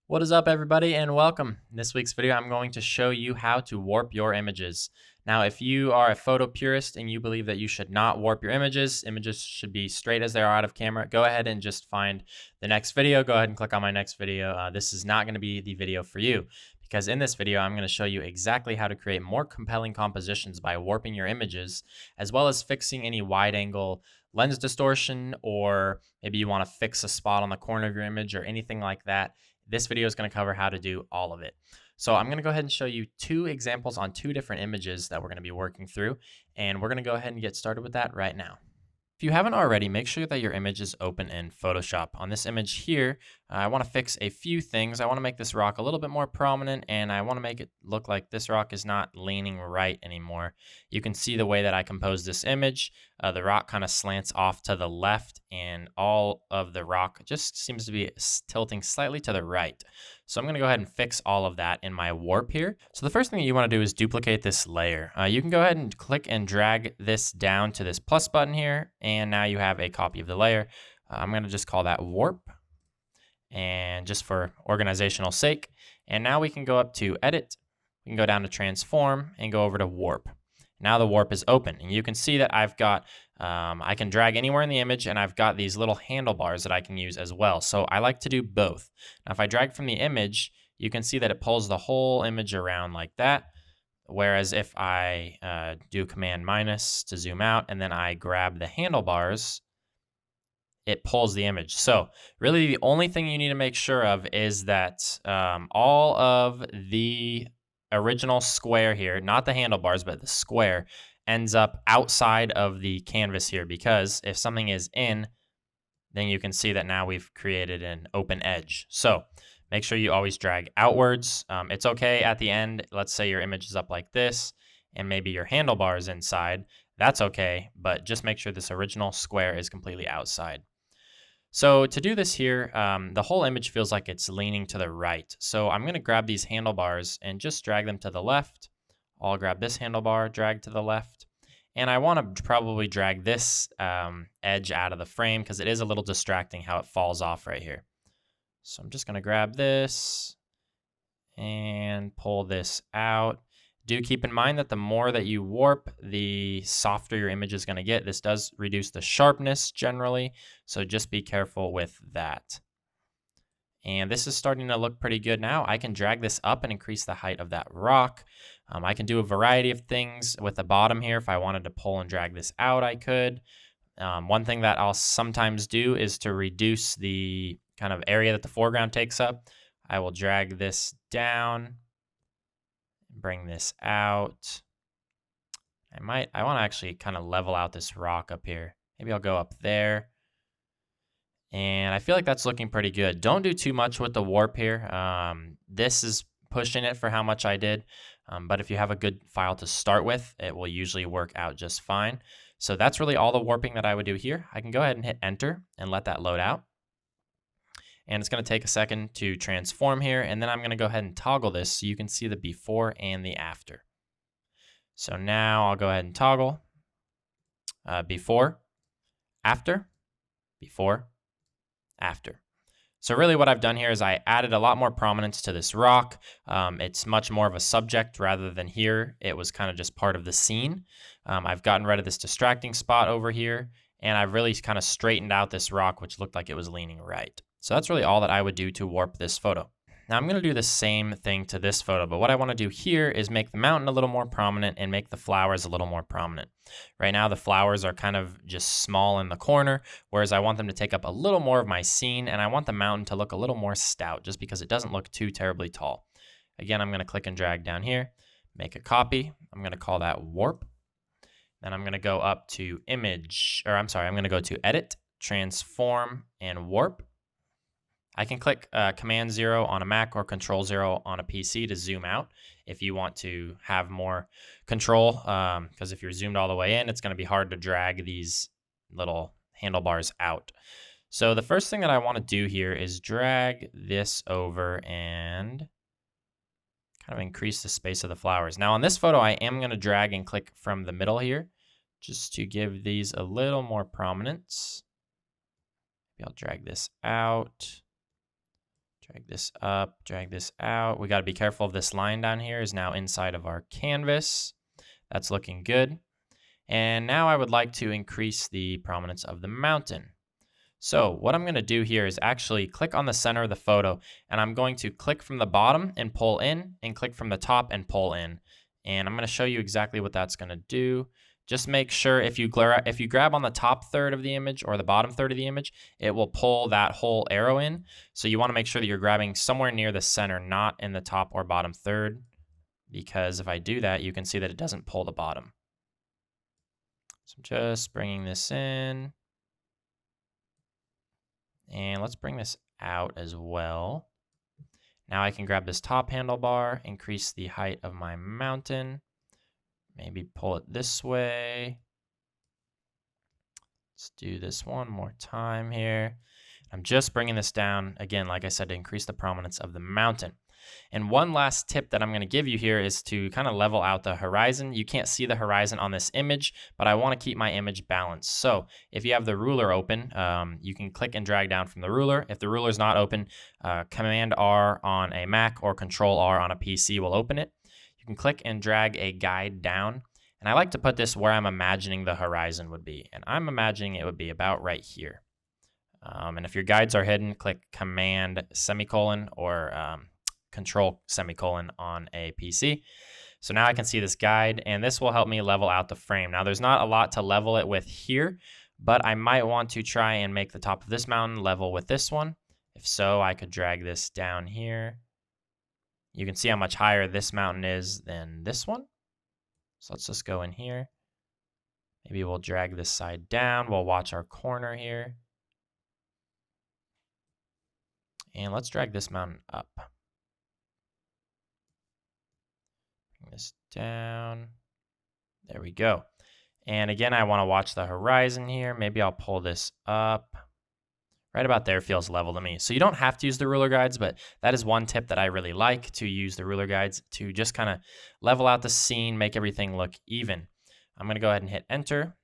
What is up, everybody, and welcome. In this week's video, I'm going to show you how to warp your images. Now, if you are a photo purist and you believe that you should not warp your images should be straight as they are out of camera, go ahead and just find the next video. Go ahead and click on my next video. This is not going to be the video for you, because in this video, I'm going to show you exactly how to create more compelling compositions by warping your images, as well as fixing any wide angle lens distortion, or maybe you want to fix a spot on the corner of your image or anything like that. This video is going to cover how to do all of it. So I'm going to go ahead and show you two examples on two different images that we're going to be working through, and we're going to go ahead and get started with that right now. If you haven't already, make sure that your image is open in Photoshop. On this image here, I want to fix a few things. I want to make this rock a little bit more prominent, and I want to make it look like this rock is not leaning right anymore. You can see the way that I composed this image. The rock kind of slants off to the left, and all of the rock just seems to be tilting slightly to the right. So I'm going to go ahead and fix all of that in my warp here. So the first thing that you want to do is duplicate this layer. You can go ahead and click and drag this down to this plus button here, and now you have a copy of the layer. I'm going to just call that warp, and just for organizational sake. And now we can go up to edit, we can go down to transform and go over to warp. Now the warp is open, and you can see that I've got, I can drag anywhere in the image, and I've got these little handlebars that I can use as well. So I like to do both. Now if I drag from the image, you can see that it pulls the whole image around like that. Whereas if I do Command minus to zoom out, and then I grab the handlebars, it pulls the image. So really the only thing you need to make sure of is that all of the original square here, not the handlebars, but the square, ends up outside of the canvas here, because if something is in, then you can see that now we've created an open edge. So make sure you always drag outwards. It's okay at the end. Let's say your image is up like this, and maybe your handlebar is inside. That's okay, but just make sure this original square is completely outside. So to do this here, the whole image feels like it's leaning to the right. So I'm going to grab these handlebars and just drag them to the left. I'll grab this handlebar, drag to the left. And I want to probably drag this edge out of the frame, because it is a little distracting how it falls off right here. So I'm just going to grab this and pull this out. Do keep in mind that the more that you warp, the softer your image is going to get. This does reduce the sharpness generally, so just be careful with that. And this is starting to look pretty good now. I can drag this up and increase the height of that rock. I can do a variety of things with the bottom here. If I wanted to pull and drag this out, I could. One thing that I'll sometimes do is to reduce the kind of area that the foreground takes up. I will drag this down, bring this out. I want to actually kind of level out this rock up here. Maybe I'll go up there. And I feel like that's looking pretty good. Don't do too much with the warp here. This is pushing it for how much I did. But if you have a good file to start with, it will usually work out just fine. So that's really all the warping that I would do here. I can go ahead and hit enter and let that load out. And it's going to take a second to transform here. And then I'm going to go ahead and toggle this so you can see the before and the after. So now I'll go ahead and toggle before, after, before, after. So really what I've done here is I added a lot more prominence to this rock. It's much more of a subject rather than here. It was kind of just part of the scene. I've gotten rid of this distracting spot over here, and I've really kind of straightened out this rock, which looked like it was leaning right. So that's really all that I would do to warp this photo. Now I'm going to do the same thing to this photo, but what I want to do here is make the mountain a little more prominent and make the flowers a little more prominent. Right now the flowers are kind of just small in the corner, whereas I want them to take up a little more of my scene, and I want the mountain to look a little more stout just because it doesn't look too terribly tall. Again, I'm going to click and drag down here, make a copy. I'm going to call that warp. Then I'm going to go up to I'm going to go to edit, transform, and warp. I can click Command 0 on a Mac or Control 0 on a PC to zoom out if you want to have more control, because if you're zoomed all the way in, it's going to be hard to drag these little handlebars out. So the first thing that I want to do here is drag this over and kind of increase the space of the flowers. Now on this photo, I am going to drag and click from the middle here just to give these a little more prominence. Maybe I'll drag this out. Drag this up, drag this out. We got to be careful of this line down here is now inside of our canvas. That's looking good. And now I would like to increase the prominence of the mountain. So what I'm going to do here is actually click on the center of the photo, and I'm going to click from the bottom and pull in, and click from the top and pull in. And I'm going to show you exactly what that's going to do. Just make sure if you grab on the top third of the image or the bottom third of the image, it will pull that whole arrow in. So you want to make sure that you're grabbing somewhere near the center, not in the top or bottom third, because if I do that, you can see that it doesn't pull the bottom. So I'm just bringing this in. And let's bring this out as well. Now I can grab this top handlebar, increase the height of my mountain, maybe pull it this way. Let's do this one more time here. I'm just bringing this down, again, like I said, to increase the prominence of the mountain. And one last tip that I'm going to give you here is to kind of level out the horizon. You can't see the horizon on this image, but I want to keep my image balanced. So if you have the ruler open, you can click and drag down from the ruler. If the ruler is not open, Command R on a Mac or Control R on a PC will open it. You can click and drag a guide down. And I like to put this where I'm imagining the horizon would be. And I'm imagining it would be about right here. And if your guides are hidden, click Command semicolon or Control semicolon on a PC. So now I can see this guide, and this will help me level out the frame. Now there's not a lot to level it with here, but I might want to try and make the top of this mountain level with this one. If so, I could drag this down here. You can see how much higher this mountain is than this one. So let's just go in here. Maybe we'll drag this side down. We'll watch our corner here. And let's drag this mountain up. Bring this down. There we go. And again, I want to watch the horizon here. Maybe I'll pull this up. Right about there feels level to me. So you don't have to use the ruler guides, but that is one tip that I really like, to use the ruler guides to just kind of level out the scene, make everything look even. I'm going to go ahead and hit enter,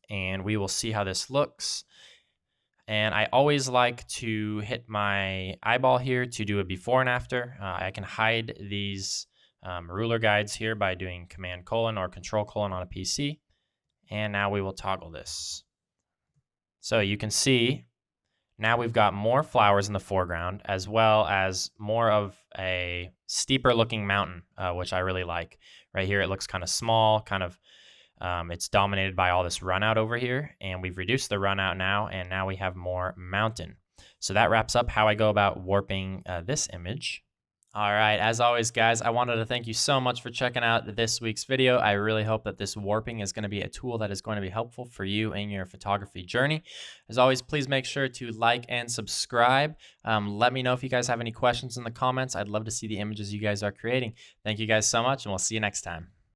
and we will see how this looks. And I always like to hit my eyeball here to do a before and after. I can hide these ruler guides here by doing Command colon or Control colon on a PC. And now we will toggle this. So you can see now we've got more flowers in the foreground, as well as more of a steeper looking mountain, which I really like. Right here, it looks kind of small, it's dominated by all this run out over here, and we've reduced the run out now, and now we have more mountain. So that wraps up how I go about warping this image. All right, as always, guys, I wanted to thank you so much for checking out this week's video. I really hope that this warping is going to be a tool that is going to be helpful for you in your photography journey. As always, please make sure to like and subscribe. Let me know if you guys have any questions in the comments. I'd love to see the images you guys are creating. Thank you guys so much, and we'll see you next time.